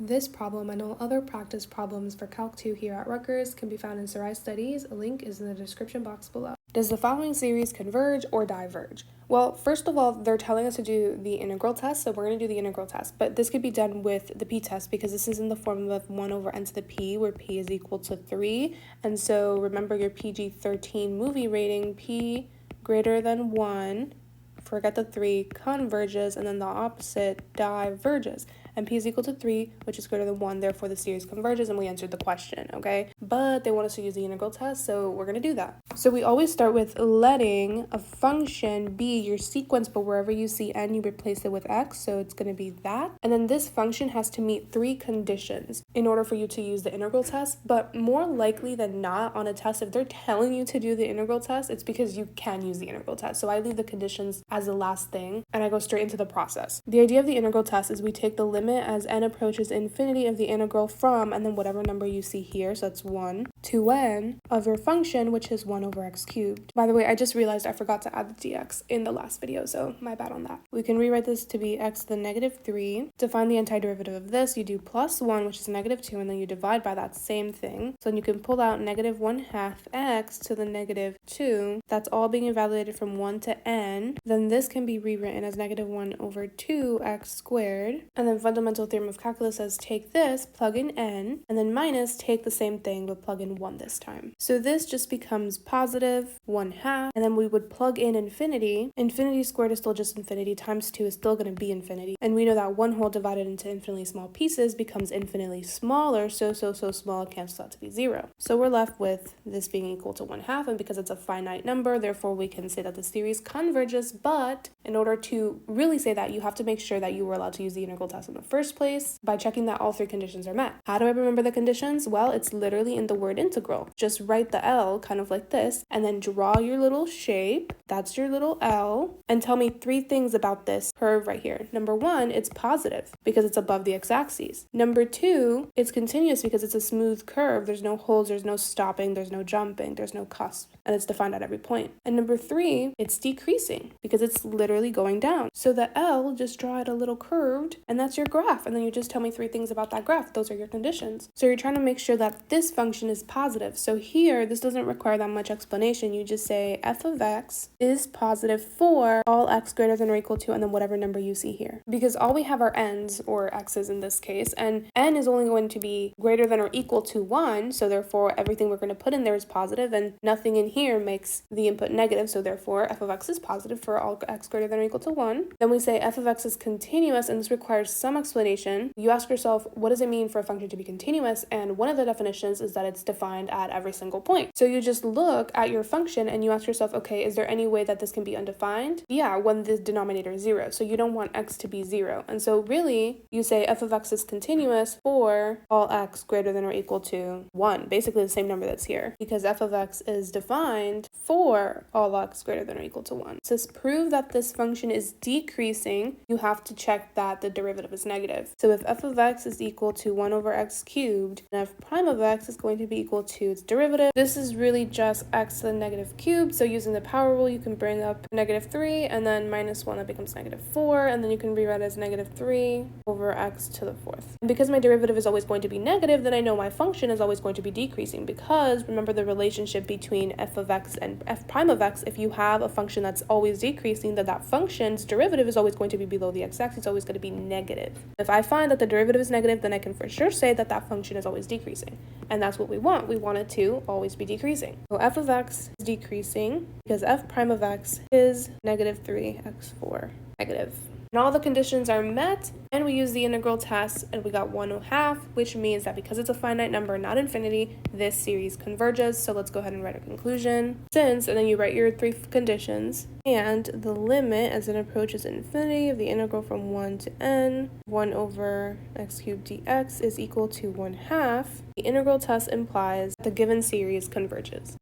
This problem and all other practice problems for Calc 2 here at Rutgers can be found in Sarai's studies. A link is in the description box below. Does the following series converge or diverge? Well, first of all, they're telling us to do the integral test, so we're going to do the integral test. But this could be done with the p-test because this is in the form of 1 over n to the p, where p is equal to 3. And so remember your PG-13 movie rating, p greater than 1, forget the 3, converges, and then the opposite diverges. And p is equal to 3, which is greater than 1, therefore the series converges, and we answered the question, okay? But they want us to use the integral test, so we're going to do that. So we always start with letting a function be your sequence, but wherever you see n, you replace it with x, so it's going to be that. And then this function has to meet 3 conditions in order for you to use the integral test, but more likely than not on a test, if they're telling you to do the integral test, it's because you can use the integral test. So I leave the conditions as the last thing, and I go straight into the process. The idea of the integral test is we take the limit as n approaches infinity of the integral from, and then whatever number you see here, so that's 1, to n of your function, which is 1 over x cubed. By the way, I just realized I forgot to add the dx in the last video, so my bad on that. We can rewrite this to be x to the negative 3. To find the antiderivative of this, you do plus 1, which is negative 2, and then you divide by that same thing. So then you can pull out negative 1/2 x to the negative 2. That's all being evaluated from 1 to n. Then this can be rewritten as negative 1 over 2x squared. And then fundamental theorem of calculus says take this, plug in n, and then minus take the same thing but plug in 1 this time. So this just becomes positive 1/2, and then we would plug in infinity. Infinity squared is still just infinity, times 2 is still going to be infinity. And we know that 1 whole divided into infinitely small pieces becomes infinitely smaller, so small it cancels out to be 0. So we're left with this being equal to 1/2, and because it's a finite number, therefore we can say that the series converges, but in order to really say that, you have to make sure that you were allowed to use the integral test in the first place by checking that all 3 conditions are met. How do I remember the conditions? Well, it's literally in the word integral. Just write the L kind of like this, and then draw your little shape. That's your little L, and tell me 3 things about this curve right here. Number 1, it's positive because it's above the x-axis. Number 2, it's continuous because it's a smooth curve. There's no holes, there's no stopping, there's no jumping, there's no cusp, and it's defined at every point. And number 3, it's decreasing because it's literally going down. So the L, just draw it a little curved, and that's your graph. And then you just tell me 3 things about that graph. Those are your conditions. So you're trying to make sure that this function is positive. So here, this doesn't require that much explanation. You just say f of x is positive for all x greater than or equal to, and then whatever number you see here. Because all we have are n's, or x's in this case, and n is only going to be greater than or equal to 1, so therefore everything we're going to put in there is positive, and nothing in here makes the input negative, so therefore f of x is positive for all x greater than or equal to 1. Then we say f of x is continuous, and this requires some explanation. You ask yourself, what does it mean for a function to be continuous? And one of the definitions is that it's defined at every single point. So you just look at your function and you ask yourself, okay, is there any way that this can be undefined? Yeah, when the denominator is 0. So you don't want x to be 0. And so really, you say f of x is continuous for all x greater than or equal to 1. Basically the same number that's here, because f of x is defined for all x greater than or equal to 1. So to prove that this function is decreasing, you have to check that the derivative is negative. So if f of x is equal to 1 over x cubed, and f prime of x is going to be equal to its derivative, this is really just x to the negative cube. So using the power rule, you can bring up negative 3, and then minus 1, that becomes negative 4, and then you can rewrite it as negative 3 over x to the 4th. And because my derivative is always going to be negative, then I know my function is always going to be decreasing, because remember the relationship between f of x and f prime of x. If you have a function that's always decreasing, then that function's derivative is always going to be below the x-axis, it's always going to be negative. If I find that the derivative is negative, then I can for sure say that that function is always decreasing. And that's what we want. We want it to always be decreasing. So f of x is decreasing because f prime of x is negative 3x4 negative. And all the conditions are met, and we use the integral test, and we got 1/2, which means that because it's a finite number, not infinity, this series converges. So let's go ahead and write a conclusion. Since, and then you write your 3 conditions, and the limit as it approaches infinity of the integral from 1 to n, 1 over x cubed dx is equal to 1/2. The integral test implies the given series converges.